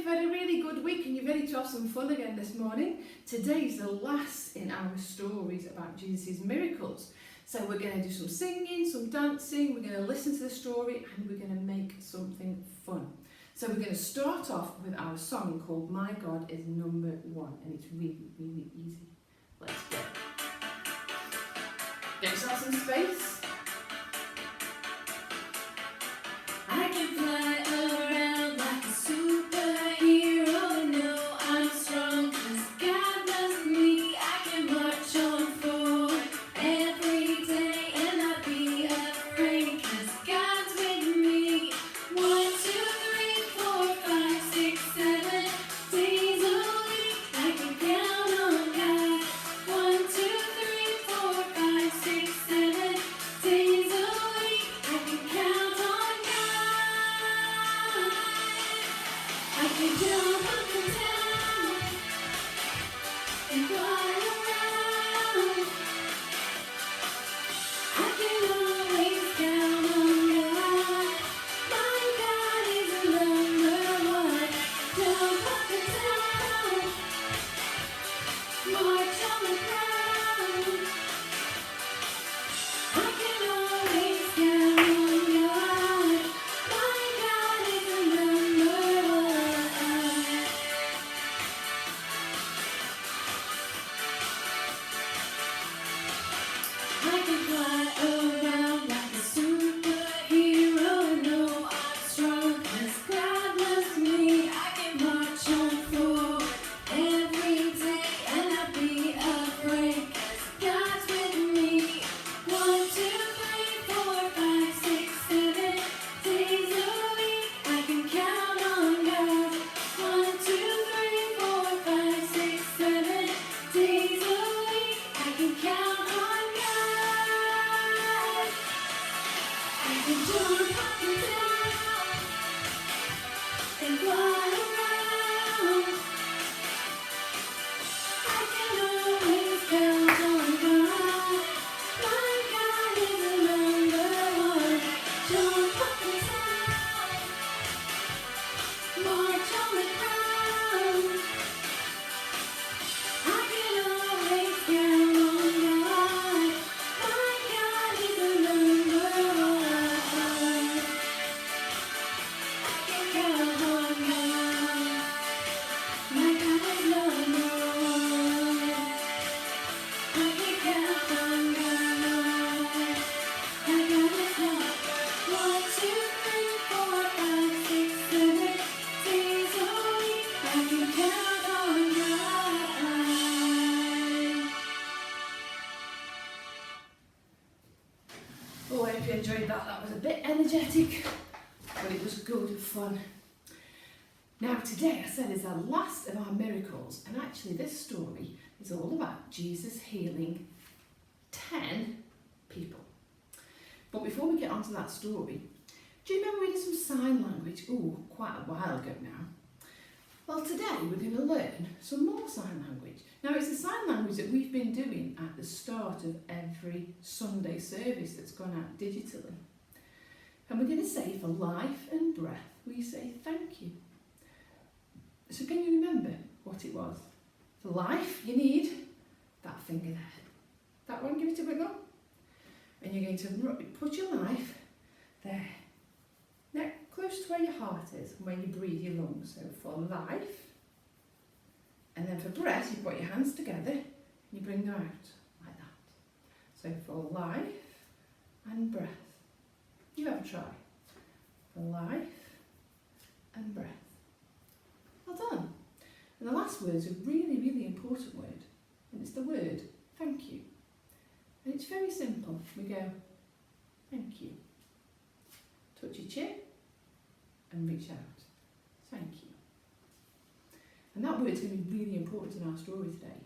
you've had a really good week and you're ready to have some fun again this morning. Today's the last in our stories about Jesus' miracles. So we're going to do some singing, some dancing, we're going to listen to the story and we're going to make something fun. So we're going to start off with our song called My God is Number One, and it's really, really easy. Let's go. Get yourself some space. I can fly around like a superhero. No, I'm strong 'cause God loves me. I can march on forward every day and not be afraid 'cause God's with me. 1, 2, 3, 4, 5, 6, 7 days a week. I can count on God. 1, 2, 3, 4, 5, 6, 7 days a week. I can count on I can jump up and down and fly around. I can always count on God. My God is number one. Jump up and down, march on the ground. I can always count on God. My God is number one. I can fly around like a superhero. No, I'm strong 'cause God loves me. I can march on forward every day and not be afraid 'cause God's with me. 1, 2, 3, 4, 5, 6, 7 days a week. I can count on God. 1, 2, 3, 4, 5, 6, 7 days a week. I can count on God. I can jump up and down and fly around. I can always count on God. My God is number one. Jump up and down, march on the ground. I can always count on God. My God is number one. I can count on God. My God is number one. I can count on God. My God is number 1, 2, 3, 4, 5, 6, 7 days a week. I can count on God. Oh, I hope you enjoyed that. That was a bit energetic, but it was good fun. Now today, I said, is the last of our miracles, and actually this story is all about Jesus healing 10 people. But before we get on to that story, do you remember we did some sign language? Oh, quite a while ago now. Well, today we're going to learn some more sign language. Now, it's a sign language that we've been doing at the start of every Sunday service that's gone out digitally. And we're going to say, for life and breath, we say thank you. So can you remember what it was? For life, you need that finger there. That one, give it a wiggle. And you're going to put your life there. Now, close to where your heart is and where you breathe your lungs. So for life. And then for breath, you put your hands together and you bring them out like that. So for life and breath. You have a try. For life and breath. Well done. And the last word is a really, really important word. And it's the word thank you. And it's very simple. We go, thank you. Touch your chin and reach out. Thank you. And that word's going to be really important in our story today.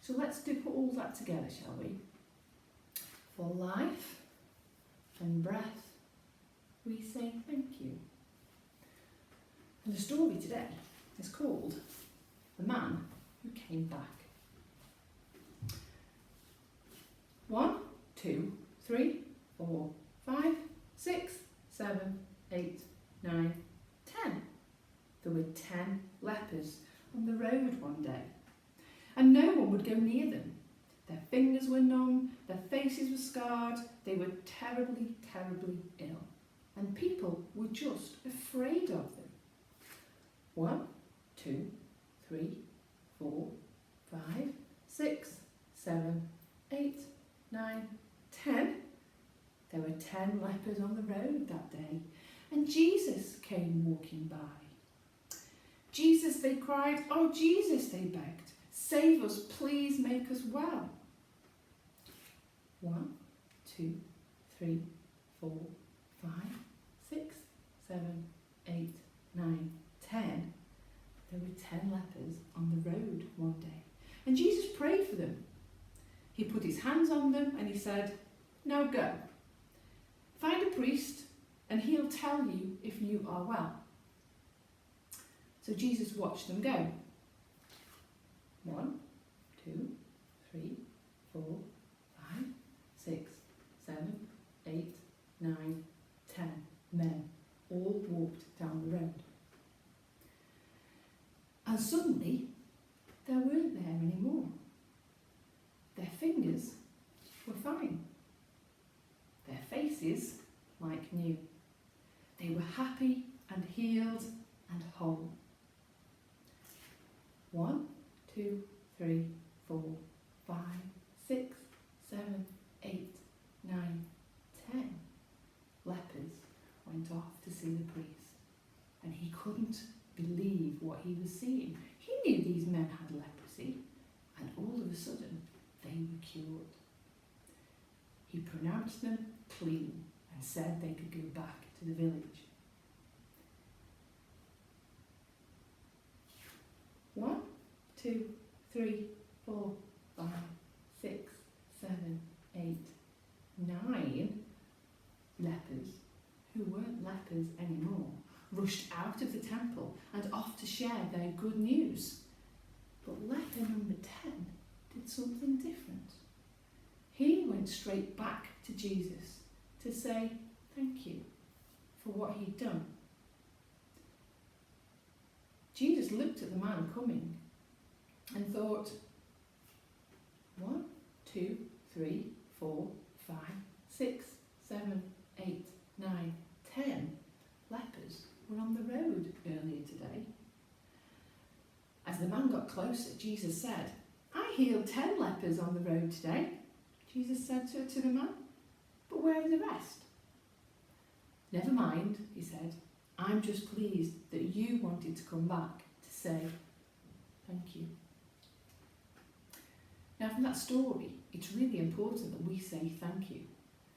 So let's put all that together, shall we? For life and breath, we say thank you. And the story today is called The Man Who Came Back. 1, 2, 3, 4, 5, 6, 7, 8, 9, 10. there were 10 lepers on the road one day, and no one would go near them. Their fingers were numb, their faces were scarred, they were terribly, terribly ill, and people were just afraid of them. 1, 2, 3, 4, 5, 6, 7, 8, 9, 10. There were 10 lepers on the road that day, and Jesus came walking by. Jesus, they cried. Oh, Jesus, they begged. Save us, please make us well. 1, 2, 3, 4, 5, 6, 7, 8, 9, 10. There were 10 lepers on the road one day. And Jesus prayed for them. He put his hands on them and he said, now go. Find a priest and he'll tell you if you are well. So Jesus watched them go. 1, 2, 3, 4, 5, 6, 7, 8, 9, 10 men all walked down the road. And suddenly, they weren't there anymore. Their fingers were fine. Their faces like new. They were happy and healed and whole. 1, 2, 3, 4, 5, 6, 7, 8, 9, 10 lepers went off to see the priest, and he couldn't believe what he was seeing. He knew these men had leprosy, and all of a sudden they were cured. He pronounced them clean and said they could go back to the village. 1, 2, 3, 4, 5, 6, 7, 8, 9 lepers, who weren't lepers anymore, rushed out of the temple and off to share their good news. But leper number 10 did something different. He went straight back to Jesus to say thank you for what he'd done. Jesus looked at the man coming and thought, 1, 2, 3, 4, 5, 6, 7, 8, 9, 10 lepers were on the road earlier today. As the man got closer, Jesus said, I healed 10 lepers on the road today. Jesus said to the man, but where are the rest? Never mind, he said. I'm just pleased that you wanted to come back to say thank you. Now from that story, it's really important that we say thank you.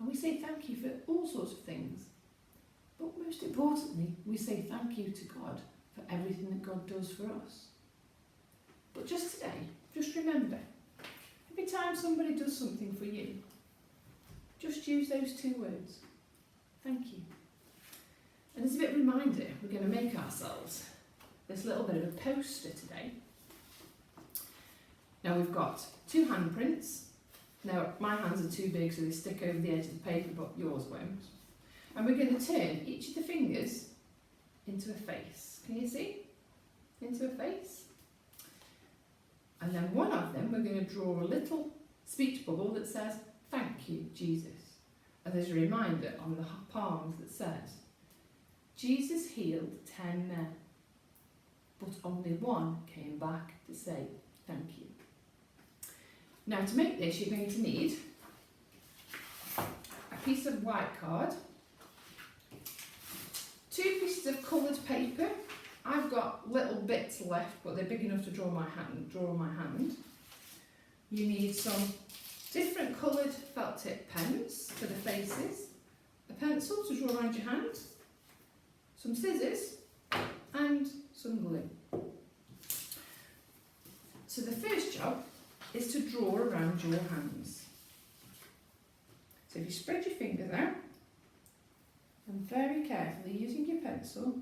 And we say thank you for all sorts of things. But most importantly, we say thank you to God for everything that God does for us. But just today, just remember, every time somebody does something for you, just use those 2 words. Thank you. And as a bit of a reminder, we're going to make ourselves this little bit of a poster today. Now we've got 2 handprints. Now my hands are too big so they stick over the edge of the paper, but yours won't. And we're going to turn each of the fingers into a face. Can you see? Into a face. And then one of them we're going to draw a little speech bubble that says, thank you, Jesus. And there's a reminder on the palms that says, Jesus healed 10 men, but only 1 came back to say thank you. Now to make this, you're going to need a piece of white card, 2 pieces of coloured paper. I've got little bits left, but they're big enough to draw on my hand. You need some different coloured felt tip pens for the faces, a pencil to draw around your hand, some scissors and some glue. So the first job is to draw around your hands. So if you spread your fingers out and very carefully using your pencil,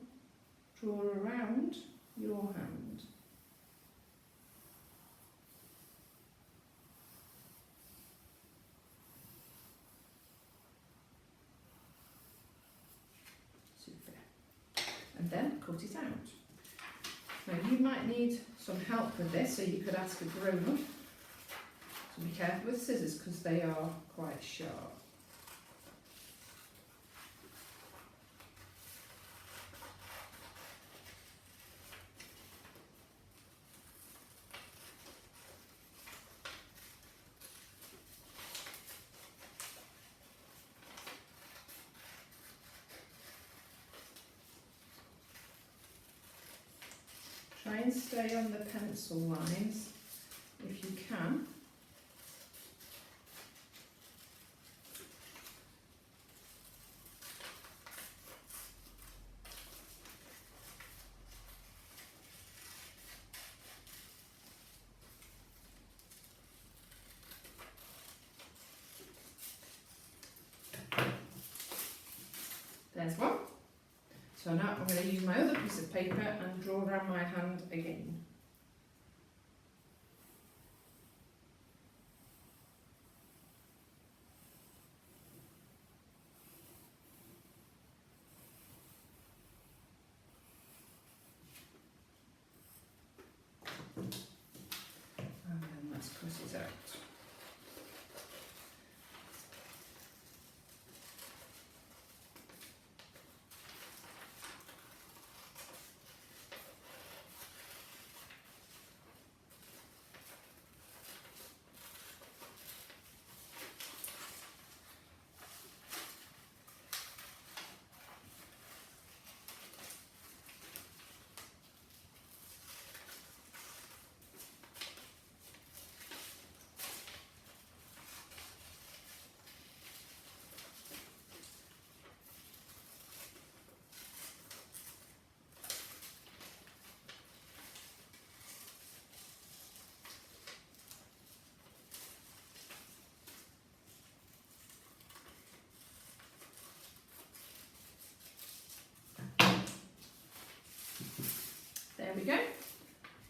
draw around your hand. Super. And then cut it out. Now you might need some help with this, so you could ask a grown-up. So be careful with scissors because they are quite sharp. Try and stay on the pencil lines if you can. There's one. So now I'm going to use my other piece of paper and draw around my hand again. And then let's cross it out. There we go.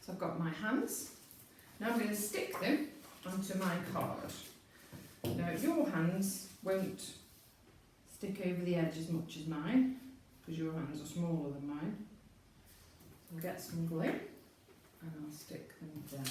So I've got my hands. Now I'm going to stick them onto my card. Now your hands won't stick over the edge as much as mine, because your hands are smaller than mine. So I'll get some glue and I'll stick them down.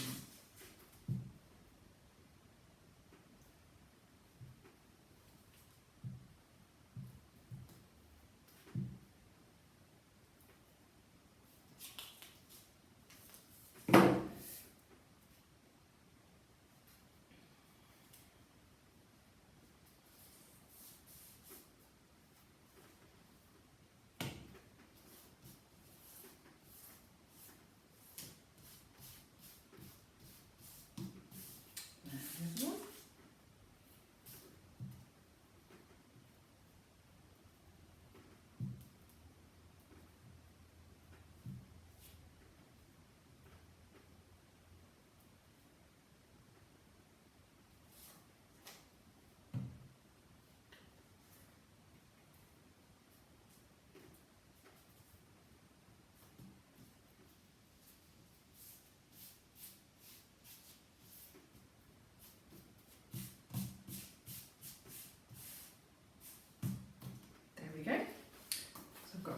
There's one.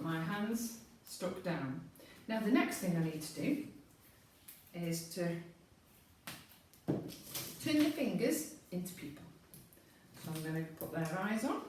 My hands stuck down. Now the next thing I need to do is to turn the fingers into people. So I'm going to put their eyes on.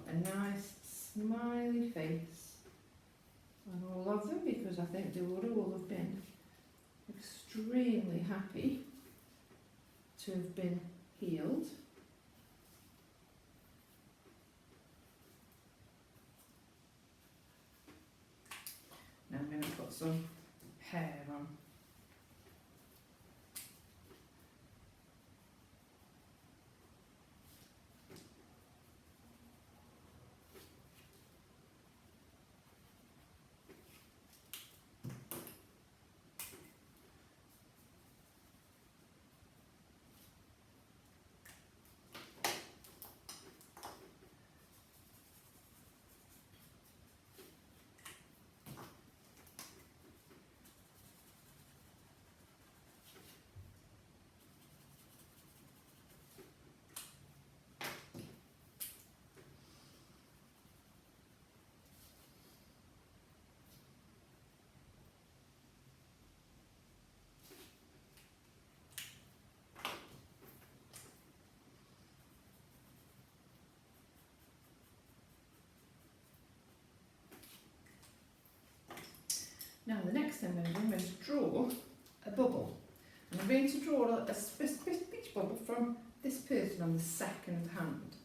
A nice smiley face on all of them, because I think they would all have been extremely happy to have been healed. Now I'm going to put some hair on. Now the next thing I'm going to draw a bubble. And I'm going to draw a speech bubble from this person on the second hand.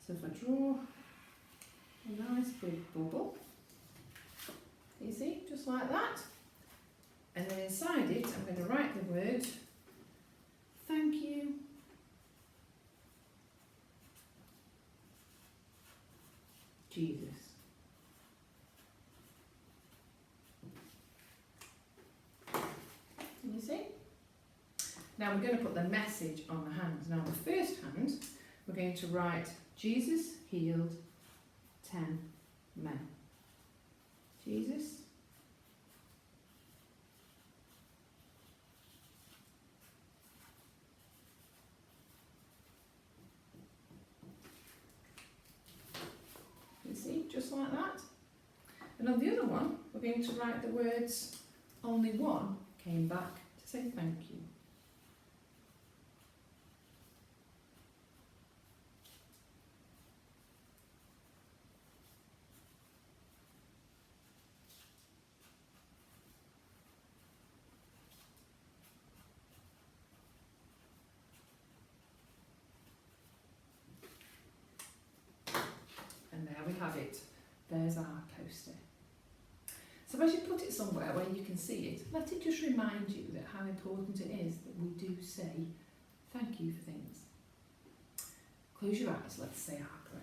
So if I draw a nice big bubble, you see, just like that. And then inside it, I'm going to write the word, thank you, Jesus. Can you see? Now we're going to put the message on the hands. Now on the first hand, we're going to write, Jesus healed 10 men. Jesus you see, just like that. And on the other one, we're going to write the words, only one came back to say thank you. And there we have it. There's our poster. So as you put it somewhere where you can see it, let it just remind you that how important it is that we do say thank you for things. Close your eyes, let's say our prayer.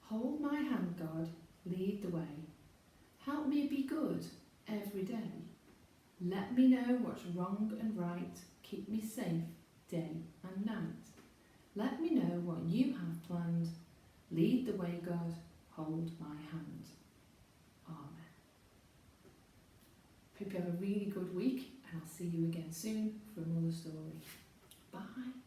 Hold my hand, God, lead the way. Help me be good every day. Let me know what's wrong and right. Keep me safe day and night. Let me know what you have planned. Lead the way, God. Hold my hand. Amen. Hope you have a really good week, and I'll see you again soon for another story. Bye.